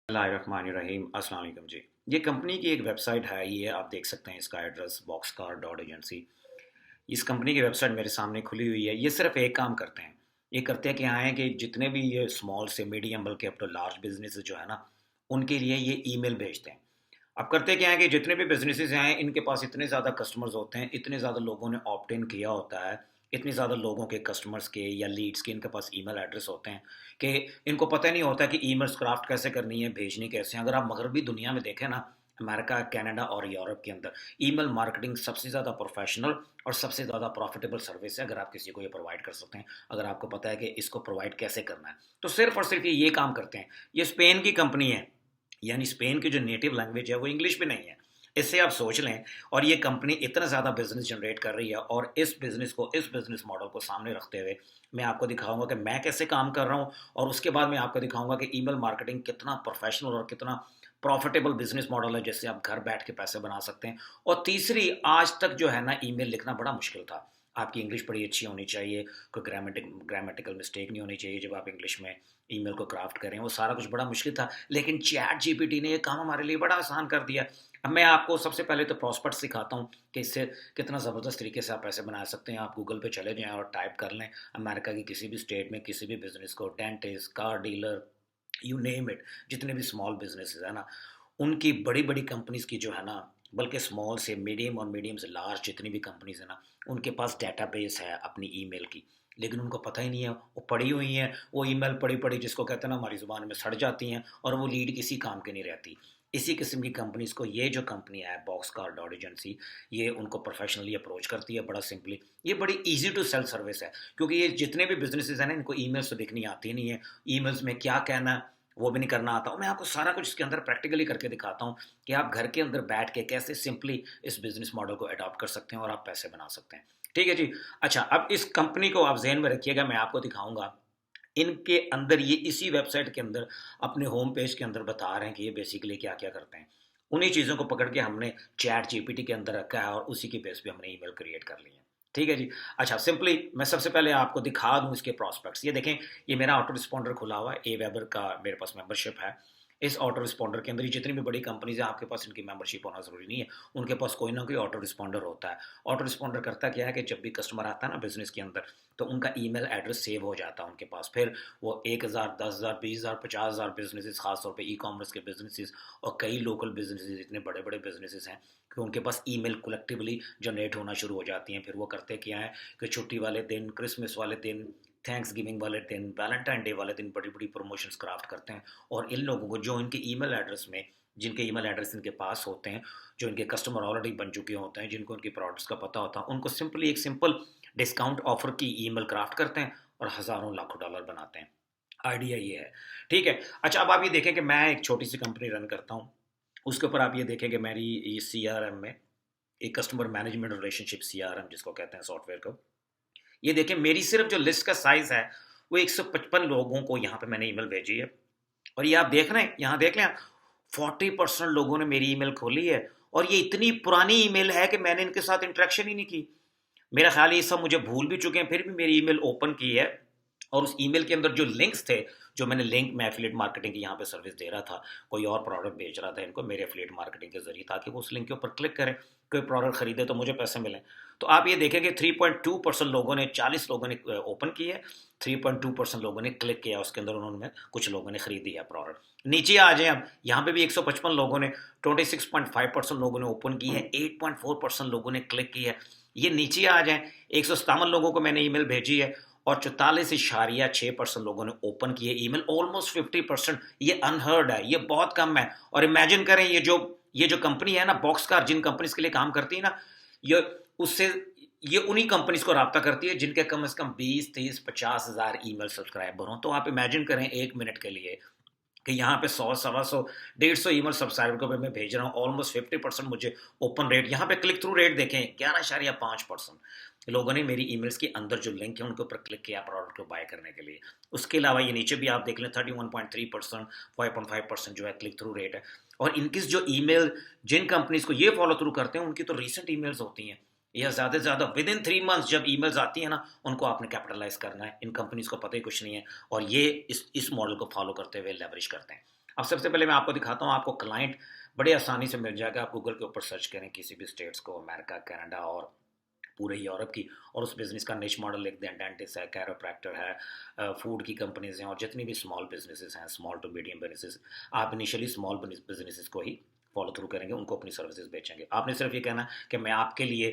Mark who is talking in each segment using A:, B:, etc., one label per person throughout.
A: रहीम अस्सलाम वालेकुम जी। ये कंपनी की एक वेबसाइट है, ये आप देख सकते हैं इसका एड्रेस boxcar.agency। इस कंपनी की वेबसाइट मेरे सामने खुली हुई है। ये सिर्फ एक काम करते हैं, ये करते हैं क्या है कि जितने भी ये स्मॉल से मीडियम बल्कि अप टू लार्ज बिजनेस जो है ना, उनके लिए ये ईमेल भेजते हैं। अब करते क्या है कि जितने भी बिजनेसेस हैं इनके पास इतने ज़्यादा कस्टमर्स होते हैं, इतने ज़्यादा लोगों ने ऑप्ट इन किया होता है, इतने ज़्यादा लोगों के कस्टमर्स के या लीड्स के इनके पास ईमेल एड्रेस होते हैं कि इनको पता नहीं होता कि ईमेल्स क्राफ्ट कैसे करनी है, भेजनी कैसे हैं। अगर आप मगरबी दुनिया में देखें ना, अमेरिका, कनाडा और यूरोप के अंदर ईमेल मार्केटिंग सबसे ज़्यादा प्रोफेशनल और सबसे ज़्यादा प्रॉफिटेबल सर्विस है। अगर आप किसी को ये प्रोवाइड कर सकते हैं, अगर आपको पता है कि इसको प्रोवाइड कैसे करना है, तो सिर्फ और सिर्फ ये काम करते हैं। ये स्पेन की कंपनी है, यानी स्पेन की जो नेटिव लैंग्वेज है वो इंग्लिश भी नहीं है। इससे आप सोच लें, और ये कंपनी इतना ज़्यादा बिजनेस जनरेट कर रही है, और इस बिजनेस मॉडल को सामने रखते हुए मैं आपको दिखाऊंगा कि मैं कैसे काम कर रहा हूँ, और उसके बाद मैं आपको दिखाऊंगा कि ईमेल मार्केटिंग कितना प्रोफेशनल और कितना प्रॉफिटेबल बिजनेस मॉडल है, जिससे आप घर बैठ के पैसे बना सकते हैं। और तीसरी, आज तक जो है ना, ईमेल लिखना बड़ा मुश्किल था। आपकी इंग्लिश बड़ी अच्छी होनी चाहिए, कोई ग्रामेटिकल मिस्टेक नहीं होनी चाहिए जब आप इंग्लिश में ईमेल को क्राफ्ट करें, वो सारा कुछ बड़ा मुश्किल था। लेकिन चैट जीपीटी ने ये काम हमारे लिए बड़ा आसान कर दिया। अब मैं आपको सबसे पहले तो प्रॉस्पेक्ट सिखाता हूँ कि इससे कितना ज़बरदस्त तरीके से आप पैसे बना सकते हैं। आप गूगल पे चले जाएं और टाइप कर लें अमेरिका की किसी भी स्टेट में किसी भी बिजनेस को, dentist, car dealer, you name it, जितने भी स्मॉल बिजनेसेस है ना, उनकी बड़ी बड़ी कंपनीज की जो है ना, बल्कि स्मॉल से मीडियम और मीडियम से लार्ज जितनी भी कंपनीज है ना, उनके पास डेटाबेस है अपनी ईमेल की। लेकिन उनको पता ही नहीं है, वो पड़ी हुई हैं, वो ईमेल पड़ी पड़ी, जिसको कहते हैं ना हमारी ज़ुबान में, सड़ जाती हैं, और वो लीड किसी काम की नहीं रहती। इसी किस्म की कंपनीज को ये जो कंपनी है बॉक्सकार डॉट एजेंसी, ये उनको प्रोफेशनली अप्रोच करती है, बड़ा सिंपली। ये बड़ी इजी टू सेल सर्विस है, क्योंकि ये जितने भी बिजनेसेस हैं ना, इनको ईमेल्स तो लिखनी आती नहीं है, ईमेल्स में क्या कहना है वो भी नहीं करना आता। मैं आपको सारा कुछ इसके अंदर प्रैक्टिकली करके दिखाता हूँ कि आप घर के अंदर बैठ के कैसे सिंपली इस बिजनेस मॉडल को अडॉप्ट कर सकते हैं और आप पैसे बना सकते हैं। ठीक है जी। अच्छा, अब इस कंपनी को आप जहन में रखिएगा, मैं आपको दिखाऊंगा इनके अंदर, ये इसी वेबसाइट के अंदर अपने होम पेज के अंदर बता रहे हैं कि ये बेसिकली क्या क्या करते हैं। उन्हीं चीज़ों को पकड़ के हमने चैट जीपीटी के अंदर रखा है, और उसी की बेस पे हमने ईमेल क्रिएट कर ली है। ठीक है जी। अच्छा, सिंपली मैं सबसे पहले आपको दिखा दूं इसके प्रोस्पेक्ट्स। ये देखें, ये मेरा ऑटो रिस्पॉन्डर खुला हुआ है, ए वेबर का मेरे पास मेंबरशिप है। इस ऑटो रिस्पॉन्डर के अंदर ही जितनी भी बड़ी कंपनीज है, आपके पास इनकी मेंबरशिप होना ज़रूरी नहीं है, उनके पास कोई ना कोई ऑटो रिस्पॉन्डर होता है। ऑटो रिस्पॉन्डर करता क्या है कि जब भी कस्टमर आता है ना बिजनेस के अंदर, तो उनका ईमेल एड्रेस सेव हो जाता है उनके पास। फिर वो 1,000, 10,000, 20,000, 50,000 बिजनेसेस, खासतौर पे ई कॉमर्स के बिजनेसेस और कई लोकल बिजनेसेस, इतने बड़े बड़े बिजनेसेस हैं कि उनके पास ईमेल कलेक्टिवली जनरेट होना शुरू हो जाती हैं। फिर वो करते क्या है कि छुट्टी वाले दिन, क्रिसमस वाले दिन, थैंक्स गिविंग वाले दिन, वैलेंटाइन डे वाले दिन बड़ी बड़ी प्रमोशंस क्राफ्ट करते हैं, और इन लोगों को जो इनके ईमेल एड्रेस में, जिनके ईमेल एड्रेस इनके पास होते हैं, जो इनके कस्टमर ऑलरेडी बन चुके होते हैं, जिनको उनकी प्रोडक्ट्स का पता होता है, उनको सिंपली एक सिंपल डिस्काउंट ऑफर की ईमेल क्राफ्ट करते हैं और हज़ारों लाखों डॉलर बनाते हैं। आइडिया ये है। ठीक है। अच्छा, अब आप ये देखें कि मैं एक छोटी सी कंपनी रन करता हूँ, उसके ऊपर आप ये देखें कि मेरी ये सीआरएम में एक कस्टमर मैनेजमेंट रिलेशनशिप सीआरएम जिसको कहते हैं सॉफ्टवेयर को, ये देखें मेरी सिर्फ जो लिस्ट का साइज है वो 155 लोगों को यहाँ पे मैंने ईमेल भेजी है। और ये आप देख रहे हैं, यहाँ देख लें, 40% लोगों ने मेरी ईमेल खोली है, और ये इतनी पुरानी ईमेल है कि मैंने इनके साथ इंटरेक्शन ही नहीं की। मेरा ख्याल है ये सब मुझे भूल भी चुके हैं, फिर भी मेरी ईमेल ओपन की है। और उस ईमेल के अंदर जो लिंक्स थे, जो मैंने लिंक, मैं एफिलिएट मार्केटिंग की यहाँ पे सर्विस दे रहा था, कोई और प्रोडक्ट बेच रहा था इनको मेरे एफिलिएट मार्केटिंग के जरिए, ताकि वो उस लिंक के ऊपर क्लिक करें, कोई प्रोडक्ट खरीदे तो मुझे पैसे मिलें। तो आप ये देखें कि 3.2% लोगों ने, 40 लोगों ने ओपन की है, 3.2% लोगों ने क्लिक किया उसके अंदर, उन्होंने, कुछ लोगों ने खरीदी है प्रोडक्ट। नीचे आ जाए, अब यहाँ पे भी 155 लोगों ने, 26.5% लोगों ने ओपन की है, 8.4% लोगों ने क्लिक की है। ये नीचे आ जाए, 157 लोगों को मैंने ईमेल भेजी है, और 44.6% लोगों ने ओपन किए ईमेल, ऑलमोस्ट 50%। ये अनहर्ड है, ये बहुत कम है। और इमेजिन करें, ये जो कंपनी है ना बॉक्सकार, जिन कंपनीज के लिए काम करती है ना, ये उससे, ये उन्हीं कंपनीज को राब्ता करती है जिनके कम से कम 20, 30, 50,000 ईमेल सब्सक्राइबर हों। तो आप इमेजिन करें एक मिनट के लिए कि यहाँ पे 100, 125, 150 ईमेल सब्सक्राइबर को मैं भेज रहा हूँ, ऑलमोस्ट 50% मुझे ओपन रेट। यहाँ पे क्लिक थ्रू रेट देखें, 11.5% लोगों ने मेरी ईमेल्स के अंदर जो लिंक है उनके ऊपर क्लिक किया प्रोडक्ट को बाय करने के लिए। उसके अलावा ये नीचे भी आप देख लें, 31.3%, 5.5% जो है क्लिक थ्रू रेट है। और इनकी जो ईमेल, जिन कंपनीज को ये फॉलो थ्रू करते हैं, उनकी तो रिसेंट ईमेल्स होती हैं, या ज़्यादा से ज़्यादा विद इन 3 मंथ्स जब ईमेल्स आती है ना, उनको आपने कैपिटलाइज करना है। इन कंपनीज को पता ही कुछ नहीं है, और ये इस मॉडल को फॉलो करते हुए लेवरेज करते हैं। अब सबसे पहले मैं आपको दिखाता हूँ, आपको क्लाइंट बड़े आसानी से मिल जाएगा। आप गूगल के ऊपर सर्च करें किसी भी स्टेट्स को, अमेरिका, कनाडा और पूरे यूरोप की, और उस बिज़नेस का निश मॉडल लिख दें। डेंटिस्ट है, कैरोप्रैक्टर है, फूड की कंपनीज हैं, और जितनी भी स्मॉल बिजनेसेस हैं, स्मॉल टू मीडियम बिजनेसेस, आप इनिशियली स्मॉल बिजनेसेस को ही फॉलो थ्रू करेंगे, उनको अपनी सर्विसेज बेचेंगे। आपने सिर्फ ये कहना कि मैं आपके लिए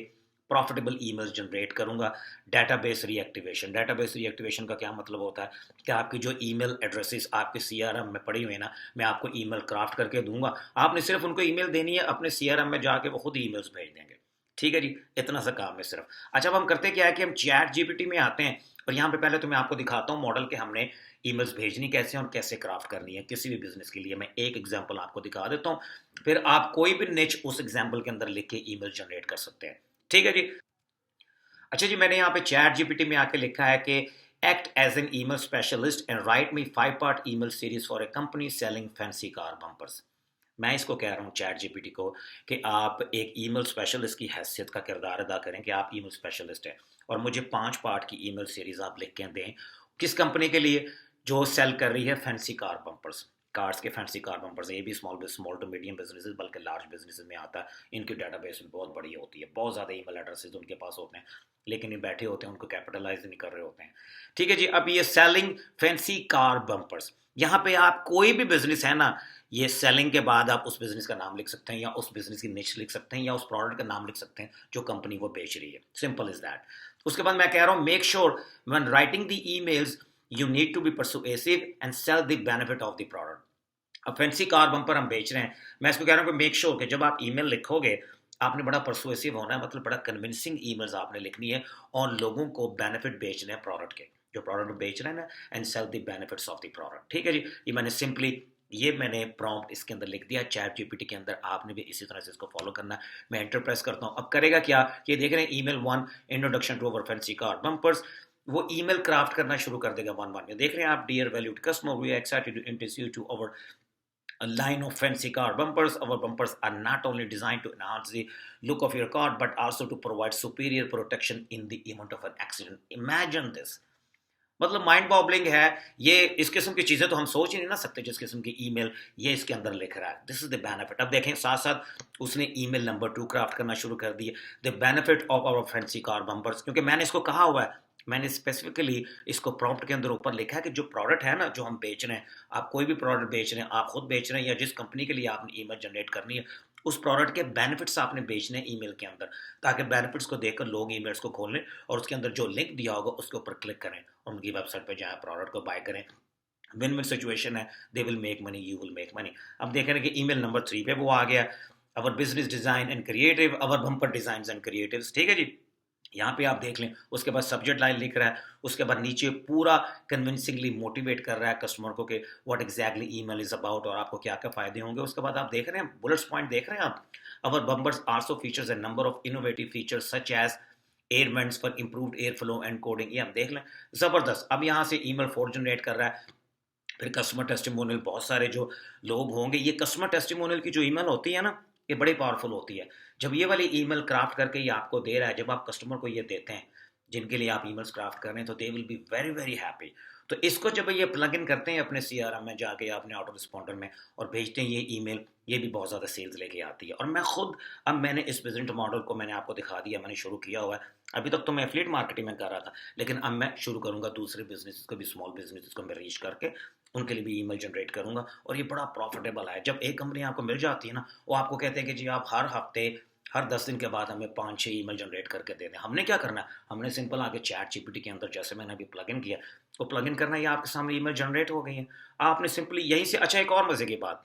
A: प्रॉफिटेबल ईमेल्स जनरेट करूंगा। डेटाबेस रीएक्टिवेशन का क्या मतलब होता है कि आपकी जो ईमेल एड्रेसेस आपके सीआरएम में पड़ी हुई है ना, मैं आपको ईमेल क्राफ्ट करके दूंगा, आपने सिर्फ उनको ईमेल देनी है, अपने सीआरएम में जाके वो खुद ईमेल्स भेज देंगे। ठीक है जी, इतना सा काम है सिर्फ। अच्छा, अब हम करते क्या है कि हम चैट जीपीटी में आते हैं, और यहाँ पे पहले तो मैं आपको दिखाता हूँ मॉडल के हमने ईमेल्स भेजनी कैसे हैं और कैसे क्राफ्ट करनी है किसी भी बिजनेस के लिए। मैं एक एग्जांपल आपको दिखा देता हूँ, फिर आप कोई भी निच उस एग्जांपल के अंदर लिख के ईमेल जनरेट कर सकते हैं। ठीक है जी। अच्छा जी, मैंने यहाँ पे चैट जीपीटी में आके लिखा है कि act as an email specialist and write me 5 part email series for a company selling fancy car bumpers. मैं इसको कह रहा हूँ चैट जीपीटी को कि आप एक ईमेल स्पेशलिस्ट की हैसियत का किरदार अदा करें कि आप ईमेल स्पेशलिस्ट हैं, और मुझे 5 पार्ट की ईमेल सीरीज आप लिख के दें। किस कंपनी के लिए? जो सेल कर रही है फैंसी कार बम्पर्स, कार्स के फैंसी कार बम्पर्स। ये भी स्मॉल टू मीडियम बिजनेसेस, बल्कि लार्ज बिजनेसेस में आता है। इनकी डेटाबेस भी बहुत बड़ी होती है, बहुत ज़्यादा ईमेल एड्रेसेस उनके पास होते हैं, लेकिन ये बैठे होते हैं, उनको कैपिटलाइज नहीं कर रहे होते हैं। ठीक है जी। अब ये सेलिंग फैंसी कार बम्पर्स, यहाँ पे आप कोई भी बिजनेस है ना, ये सेलिंग के बाद आप उस बिजनेस का नाम लिख सकते हैं, या उस बिजनेस की निश लिख सकते हैं, या उस प्रोडक्ट का नाम लिख सकते हैं जो कंपनी वो बेच रही है। Simple is that. उसके बाद मैं कह रहा हूं make sure when writing the emails you need to be persuasive and sell the benefit of the product. अब फैंसी कार बम्पर हम बेच रहे हैं, मैं इसको कह रहा हूं कि मेक श्योर कि जब आप ईमेल लिखोगे आपने बड़ा परसुएसिव होना है, मतलब बड़ा कन्विंसिंग ईमेल्स आपने लिखनी है, और लोगों को बेनिफिट बेचने हैं प्रोडक्ट के, जो प्रोडक्ट बेच रहे हैं ना, and sell the benefits of the product. ठीक है जी। ये मैंने प्रॉम्प्ट इसके अंदर लिख दिया चैट जीपीटी के अंदर, आपने भी इसी तरह से इसको फॉलो करना है। मैं एंटर प्रेस करता हूं, अब करेगा क्या, ये देख रहे हैं email 1 introduction to our fancy car bumpers, वो ईमेल क्राफ्ट करना शुरू कर देगा 1 1 में। देख रहे हैं आप, dear valued customer, we are excited to introduce you to our a line of fancy car bumpers. Our bumpers are not only designed to enhance the look of your car, but also to provide superior protection in the event of an accident. Imagine this. मतलब mind boggling है ये। इस किस्म की चीज़ें तो हम सोच ही नहीं ना सकते जिस किस्म की ईमेल ये इसके अंदर लिख रहा है। This is the benefit. अब देखें, साथ साथ उसने ईमेल नंबर 2 क्राफ्ट करना शुरू कर दिया, the benefit of our fancy car bumpers, क्योंकि मैंने इसको कहा हुआ है, मैंने स्पेसिफिकली इसको प्रॉम्प्ट के अंदर ऊपर लिखा है कि जो प्रोडक्ट है ना, जो हम बेच रहे हैं, आप कोई भी प्रोडक्ट बेच रहे हैं, आप खुद बेच रहे हैं, या जिस कंपनी के लिए आपने ईमेल जनरेट करनी है, उस प्रोडक्ट के बेनिफिट्स आपने बेचने हैं ईमेल के अंदर, ताकि बेनिफिट्स को देखकर लोग ईमेल्स को खोल लें और उसके अंदर जो लिंक दिया होगा उसके ऊपर क्लिक करें और उनकी वेबसाइट पर जाएं, प्रोडक्ट को बाय करें। विन विन सिचुएशन है, they will make money, you will make money. अब देख रहे हैं कि ईमेल नंबर 3 पे वो आ गया, our business design and creative, our bumper design and creatives. ठीक है जी। यहाँ पे आप देख लें, उसके बाद सब्जेक्ट लाइन लिख रहा है, उसके बाद नीचे पूरा कन्विंसिंगली मोटिवेट कर रहा है कस्टमर को कि what exactly email is about और आपको क्या क्या फायदे होंगे। उसके बाद आप देख रहे हैं बुलेट्स पॉइंट देख रहे हैं आप, our bumpers also features a number of innovative features such as air vents for improved air flow and coding. ये हम देख लें, जबरदस्त। अब यहाँ से ईमेल 4 जनरेट कर रहा है, फिर कस्टमर टेस्टिमोनियल, बहुत सारे जो लोग होंगे, ये कस्टमर टेस्टिमोनियल की जो ईमेल होती है ना, ये बड़ी पावरफुल होती है। जब ये वाली ईमेल क्राफ्ट करके ये आपको दे रहा है, जब आप कस्टमर को ये देते हैं जिनके लिए आप ईमेल्स क्राफ्ट कर रहे हैं, तो they will be very very happy. तो इसको जब ये प्लग इन करते हैं अपने सीआरएम में जाके, अपने ऑटो रिस्पॉन्डर में, और भेजते हैं ये ईमेल, ये भी बहुत ज़्यादा सेल्स लेके आती है। और मैं खुद, अब मैंने इस बिजनेस मॉडल को मैंने आपको दिखा दिया, मैंने शुरू किया हुआ है। अभी तक तो मैं एफिलिएट मार्केटिंग में कर रहा था, लेकिन अब मैं शुरू करूंगा दूसरे बिजनेस को भी, स्मॉल बिजनेस को मैं रीच करके उनके लिए भी ईमेल जनरेट करूंगा, और ये बड़ा प्रॉफिटेबल है। जब एक कंपनी आपको मिल जाती है ना, वो आपको कहते हैं कि जी आप हर हफ्ते, हर 10 दिन के बाद हमें 5-6 ईमेल जनरेट करके दे दें। हमने क्या करना है, हमने सिंपल आके चैट जीपीटी के अंदर, जैसे मैंने अभी प्लग इन किया, वो प्लग इन करना है, ये आपके सामने ईमेल जनरेट हो गई है। आपने सिंपली यहीं से, अच्छा एक और मजे की बात,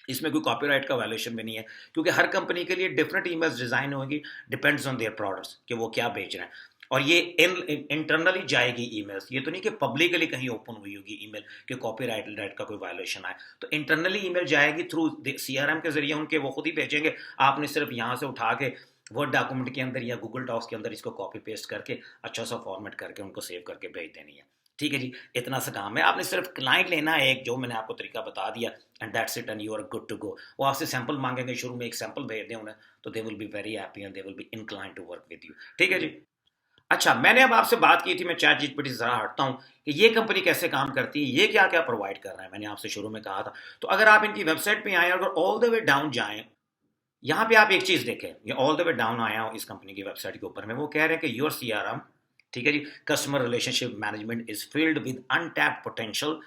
A: इसमें कोई कॉपीराइट का वायलेशन भी नहीं है, क्योंकि हर कंपनी के लिए डिफरेंट ईमेल्स डिजाइन होगी, डिपेंड्स ऑन देयर प्रोडक्ट्स कि वो क्या बेच रहे हैं। और ये इंटरनली जाएगी ईमेल्स, ये तो नहीं कि पब्लिकली कहीं ओपन हुई होगी ईमेल कि कॉपीराइट का कोई वायलेशन आए। तो इंटरनली ईमेल जाएगी थ्रू सीआरएम के जरिए उनके, वो खुद ही भेजेंगे। आपने सिर्फ यहाँ से उठा के वर्ड डॉक्यूमेंट के अंदर या गूगल डॉक्स के अंदर इसको कॉपी पेस्ट करके अच्छा सा फॉर्मेट करके उनको सेव करके भेज देनी है। ठीक है जी, इतना सा काम है। आपने सिर्फ क्लाइंट लेना है एक, जो मैंने आपको तरीका बता दिया, and that's it, and you are good to go. वो आपसे सैंपल मांगेंगे, शुरू में एक सैंपल भेज दें उन्हें, तो they will be very happy and they will be inclined to work with you. ठीक है जी। अच्छा, मैंने अब आपसे बात की थी, मैं चैट जीपीटी से ज़रा हटता हूँ कि ये कंपनी कैसे काम करती है, ये क्या क्या प्रोवाइड कर रहा है, मैंने आपसे शुरू में कहा था। तो अगर आप इनकी वेबसाइट पे आएँ, अगर ऑल द वे डाउन जाएँ, यहाँ पे आप एक चीज़ देखें, ये ऑल द वे डाउन आया हूँ इस कंपनी की वेबसाइट के ऊपर में, वो कह रहे हैं कि योर सीआरएम, ठीक है जी, customer relationship management is filled with untapped potential.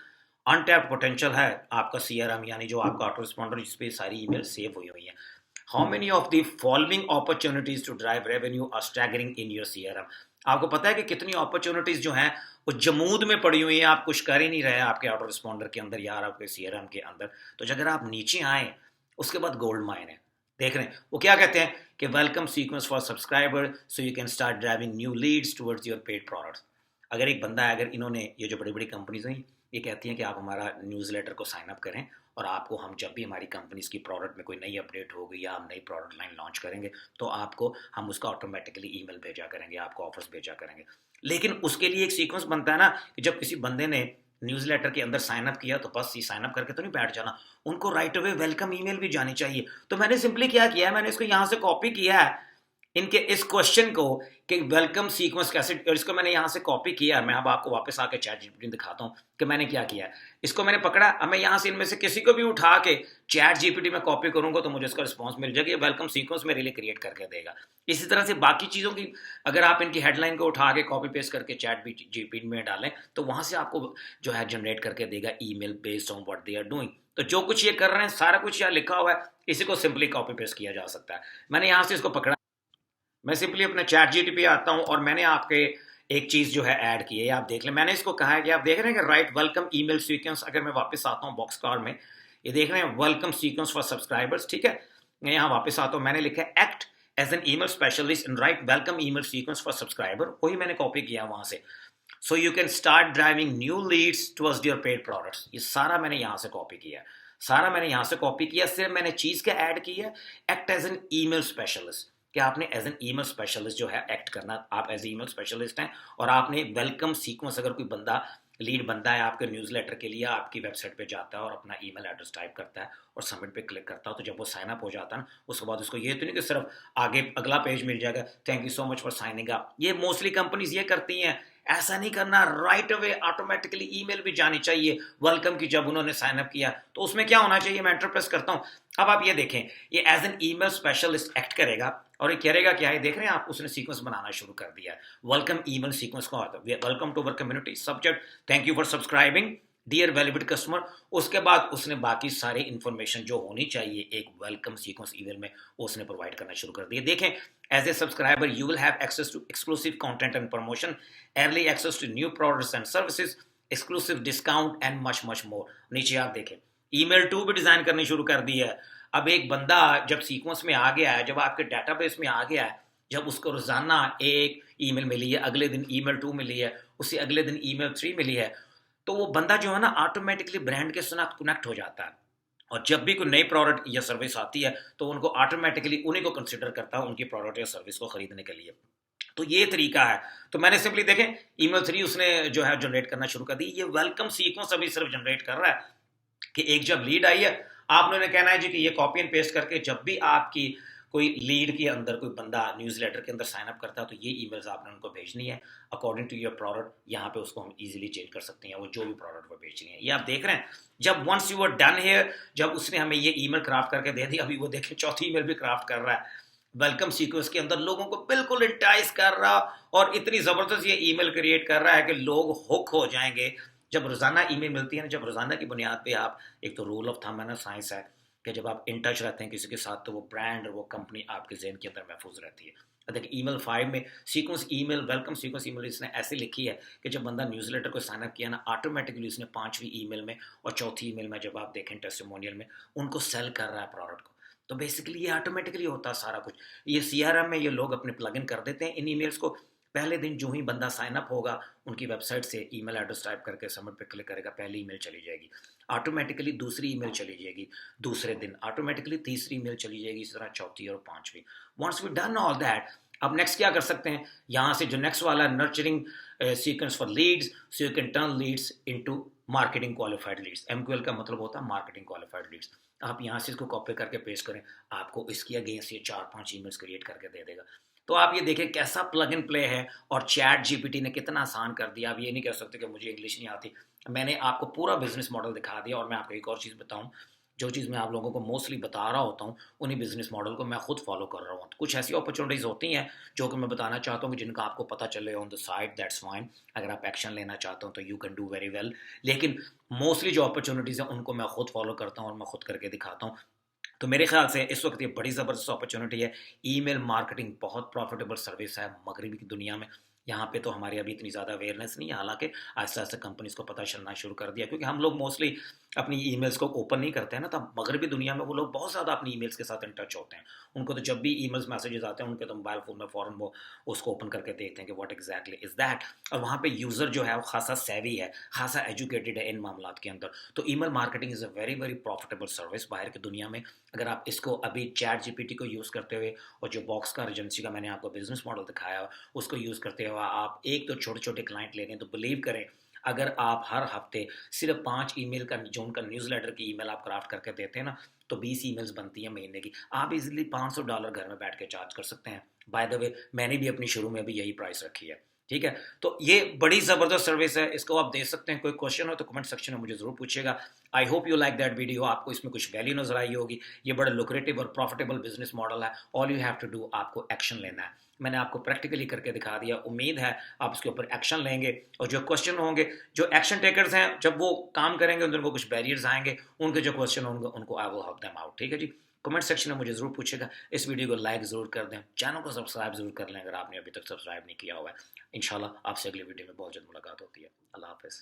A: Untapped potential है आपका सीआरएम, यानी जो आपका ऑटो रिस्पॉन्डर जिस पे सारी ईमेल सेव हुई हुई है। How many of the following opportunities to drive revenue are staggering in your CRM. आपको पता है कि कितनी अपॉर्चुनिटीज जो हैं वो जमूद में पड़ी हुई है, आप कुछ कर ही नहीं रहे आपके ऑटो रिस्पॉन्डर के अंदर या आपके सीआरएम के अंदर। तो अगर आप नीचे आए, उसके बाद गोल्ड माइन है, देख रहे हैं वो क्या कहते हैं कि welcome sequence for subscriber so you can start driving new leads towards your paid products. अगर एक बंदा है, अगर इन्होंने, ये जो बड़ी बड़ी कंपनीज हैं, ये कहती हैं कि आप हमारा न्यूज़लेटर को साइन अप करें, और आपको हम जब भी हमारी कंपनीज की प्रोडक्ट में कोई नई अपडेट होगी या हम नई प्रोडक्ट लाइन लॉन्च करेंगे, तो आपको हम उसका ऑटोमेटिकली ईमेल भेजा करेंगे, आपको ऑफर्स भेजा करेंगे। लेकिन उसके लिए एक सीक्वेंस बनता है ना, कि जब किसी बंदे ने न्यूज़लेटर के अंदर साइन अप किया, तो बस ये साइन अप करके तो नहीं बैठ जाना, उनको राइट अवे वेलकम ईमेल भी जानी चाहिए। तो मैंने सिंपली क्या किया है, मैंने इसको यहाँ से कॉपी किया है, इनके इस क्वेश्चन को कि वेलकम सीक्वेंस कैसे, और इसको मैंने यहाँ से कॉपी किया है। मैं अब आपको वापस आके चैट जीपीटी दिखाता हूँ कि मैंने क्या किया है। इसको मैंने पकड़ा, अब मैं यहाँ से इनमें से किसी को भी उठा के चैट जीपीटी में कॉपी करूंगा तो मुझे इसका रिस्पॉन्स मिल जाएगा, ये वेलकम सीक्वेंस मेरे लिए क्रिएट करके देगा। इसी तरह से बाकी चीज़ों की, अगर आप इनकी हेडलाइन को उठा के कॉपी पेस्ट करके चैट जीपीटी में डालें, तो वहाँ से आपको जो है जनरेट करके देगा email based on what they are doing. तो जो कुछ ये कर रहे हैं, सारा कुछ यहाँ लिखा हुआ है, इसी को सिंपली कॉपी पेस्ट किया जा सकता है। मैंने यहाँ से इसको पकड़ा, मैं सिंपली अपने चैट जीपीटी पे आता हूँ, और मैंने आपके एक चीज़ जो है ऐड की है, आप देख लें। मैंने इसको कहा है कि आप देख रहे हैं कि राइट वेलकम ईमेल सीक्वेंस। अगर मैं वापस आता हूँ बॉक्स कार्ड में, ये देख रहे हैं वेलकम सीक्वेंस फॉर सब्सक्राइबर्स, ठीक है। मैं यहाँ वापस आता हूँ, मैंने लिखा है act as an email specialist in write welcome email sequence for subscriber, वही मैंने कॉपी किया वहाँ से। So you can start driving new leads towards your paid products. ये सारा मैंने यहाँ से कॉपी किया है, सारा मैंने यहाँ से कॉपी किया। सिर्फ मैंने चीज़ क्या ऐड की है, act as an email specialist, कि आपने एज एन ईमेल स्पेशलिस्ट जो है एक्ट करना, आप एज ईमेल स्पेशलिस्ट हैं, और आपने वेलकम सीक्वेंस, अगर कोई बंदा लीड बनता है आपके न्यूज़लेटर के लिए, आपकी वेबसाइट पे जाता है और अपना ईमेल एड्रेस टाइप करता है और सबमिट पे क्लिक करता है, तो जब वो साइन अप हो जाता है ना, उसके बाद उसको ये तो नहीं कि सिर्फ आगे अगला पेज मिल जाएगा, thank you so much for signing up. ये मोस्टली कंपनीज ये करती हैं, ऐसा नहीं करना, राइट अवे ऑटोमेटिकली ईमेल भी जानी चाहिए वेलकम की। जब उन्होंने साइन अप किया, तो उसमें क्या होना चाहिए, मैं एंटर प्रेस करता हूँ। अब आप ये देखें, ये as an email specialist act करेगा, और ये करेगा क्या है, देख रहे हैं आप, उसने सीक्वेंस बनाना शुरू कर दिया है। वेलकम ईमेल सीक्वेंस का आता है, welcome to our community, subject thank you for subscribing dear valid customer. उसके बाद उसने बाकी सारे इंफॉर्मेशन जो होनी चाहिए एक वेलकम सीक्वेंस ईमेल में, उसने प्रोवाइड करना शुरू कर दिया। देखें, as a subscriber you will have access to exclusive content and promotion, early access to new products and services, exclusive discount and much much more. नीचे आप देखें, ईमेल टू भी डिजाइन करनी शुरू कर दी है। अब एक बंदा जब सीक्वेंस में आ गया है, जब आपके डेटाबेस में आ गया है, जब उसको रोजाना एक ईमेल मिली है, अगले दिन ईमेल 2 मिली है, उसी अगले दिन ईमेल 3 मिली है, तो वो बंदा जो है ना ऑटोमेटिकली ब्रांड के साथ कनेक्ट हो जाता है, और जब भी कोई नई प्रोडक्ट या सर्विस आती है, तो उनको ऑटोमेटिकली उन्हीं को कंसिडर करता है उनकी प्रोडक्ट या सर्विस को खरीदने के लिए। तो ये तरीका है। तो मैंने सिंपली देखें, ईमेल 3 उसने जो है जनरेट करना शुरू कर दी। ये वेलकम सीक्वेंस अभी सिर्फ जनरेट कर रहा है कि एक जब लीड आई है, आपने कहना है जी कि ये कॉपी एंड पेस्ट करके जब भी आपकी कोई लीड के अंदर कोई बंदा न्यूज़लेटर के अंदर साइन अप करता है, तो ये ईमेल्स आपने उनको भेजनी है अकॉर्डिंग टू योर प्रोडक्ट। यहाँ पे उसको हम इजीली चेंज कर सकते हैं, वो जो भी प्रोडक्ट वो बेचनी है। ये आप देख रहे हैं, जब once you are done here, जब उसने हमें ये ईमेल क्राफ्ट करके दे दी, अभी वो देखें चौथी ईमेल भी क्राफ्ट कर रहा है, वेलकम सीक्वेंस के अंदर लोगों को बिल्कुल इंटाइस कर रहा, और इतनी ज़बरदस्त ये ईमेल क्रिएट कर रहा है कि लोग हुक हो जाएंगे। जब रोज़ाना ईमेल मिलती है ना, जब रोज़ाना की बुनियाद पे आप, एक तो रूल ऑफ थंब है ना, साइंस है कि जब आप इन टच रहते हैं किसी के साथ, तो वो ब्रांड और वो कंपनी आपके जहन के अंदर महफूज रहती है। देखिए ईमेल 5 में sequence email, welcome sequence email इसने ऐसे लिखी है कि जब बंदा न्यूज़लेटर को साइन अप किया ना, ऑटोमेटिकली उसने 5वीं ईमेल में और चौथी ईमेल में, जब आप देखें टेस्टिमोनियल में, उनको सेल कर रहा है प्रोडक्ट को। तो बेसिकली ये ऑटोमेटिकली होता है सारा कुछ। ये सीआरएम में ये लोग अपने प्लग इन कर देते हैं इन ईमेल्स को। पहले दिन जो ही बंदा साइन अप होगा, उनकी वेबसाइट से ईमेल एड्रेस टाइप करके सबमिट पे क्लिक करेगा, पहली ईमेल चली जाएगी, ऑटोमेटिकली दूसरी ईमेल चली जाएगी, दूसरे दिन ऑटोमेटिकली तीसरी ईमेल चली जाएगी, इस तरह चौथी और पांचवी। Once we done all that, अब नेक्स्ट क्या कर सकते हैं, यहाँ से जो नेक्स्ट वाला nurturing sequence for leads, so you can turn leads into marketing qualified leads. MQL का मतलब होता है मार्केटिंग क्वालिफाइड लीड्स। आप यहाँ से इसको कॉपी करके पेस्ट करें, आपको इसकी अगेंस्ट ये 4-5 ईमेल्स क्रिएट करके दे देगा। तो आप ये देखें कैसा प्लग इन प्ले है, और चैट जीपीटी ने कितना आसान कर दिया। आप ये नहीं कह सकते कि मुझे इंग्लिश नहीं आती। मैंने आपको पूरा बिजनेस मॉडल दिखा दिया। और मैं आपको एक और चीज़ बताऊं, जो चीज़ मैं आप लोगों को मोस्टली बता रहा होता हूँ, उन्हीं बिजनेस मॉडल को मैं खुद फॉलो कर रहा हूँ। कुछ ऐसी अपॉर्चुनिटीज़ होती हैं जो कि मैं बताना चाहता हूँ कि जिनका आपको पता चले on the side, that's fine. अगर आप एक्शन लेना चाहते हो तो you can do very well. लेकिन मोस्टली जो अपॉर्चुनिटीज़ हैं उनको मैं खुद फॉलो करता हूँ और मैं खुद करके दिखाता हूँ। तो मेरे ख्याल से इस वक्त ये बड़ी ज़बरदस्त अपॉर्चुनिटी है। ईमेल मार्केटिंग बहुत प्रॉफिटेबल सर्विस है मगरबी की दुनिया में। यहाँ पे तो हमारी अभी इतनी ज़्यादा अवेयरनेस नहीं है, हालांकि आहिस्ता आहिस्ता कंपनीज को पता चलना शुरू कर दिया, क्योंकि हम लोग मोस्टली अपनी ईमेल्स को ओपन नहीं करते हैं ना। तब मगरबी दुनिया में वो लोग बहुत ज़्यादा अपनी ईमेल्स के साथ इन टच होते हैं। उनको तो जब भी ईमेल्स मैसेजेस आते हैं उनके तो मोबाइल फ़ोन में फ़ौरन वो उसको ओपन करके देखते हैं कि व्हाट एग्जैक्टली इज़ दैट। और वहाँ पे यूज़र जो है वो खासा सेवी है, खासा एजुकेटेड है इन मामलों के अंदर। तो email marketing is a very very profitable service बाहर की दुनिया में। अगर आप इसको अभी चैट जीपीटी को यूज़ करते हुए और जो बॉक्सकार एजेंसी का मैंने आपको बिजनेस मॉडल दिखाया उसको यूज़ करते हुए आप एक तो छोटे छोटे क्लाइंट ले रहे हैं, तो बिलीव करें अगर आप हर हफ्ते सिर्फ 5 ईमेल का, जो उनका न्यूज़लेटर की ईमेल आप क्राफ्ट करके देते हैं ना, तो 20 ईमेल्स बनती हैं महीने की। आप इजीली $500 घर में बैठ के चार्ज कर सकते हैं। बाय द वे मैंने भी अपनी शुरू में भी यही प्राइस रखी है। ठीक है, तो ये बड़ी ज़बरदस्त सर्विस है, इसको आप दे सकते हैं। कोई क्वेश्चन हो तो कमेंट सेक्शन में मुझे ज़रूर पूछिएगा। I hope you like that video. आपको इसमें कुछ वैल्यू नजर आई होगी। ये बड़ा लुक्रेटिव और प्रॉफिटेबल बिजनेस मॉडल है। All you have to do, आपको एक्शन लेना है। मैंने आपको प्रैक्टिकली करके दिखा दिया। उम्मीद है आप इसके ऊपर एक्शन लेंगे, और जो क्वेश्चन होंगे, जो एक्शन टेकर्स हैं, जब वो काम करेंगे उनको कुछ बैरियर्स आएंगे, उनके जो क्वेश्चन होंगे उनको I will help them out. ठीक है जी, कमेंट सेक्शन में मुझे ज़रूर पूछेगा। इस वीडियो को लाइक ज़रूर कर दें, चैनल को सब्सक्राइब ज़रूर कर लें अगर आपने अभी तक सब्सक्राइब नहीं किया हुआ है। इंशाल्लाह आपसे अगली वीडियो में बहुत जल्द मुलाकात होती है। अल्लाह हाफिज़।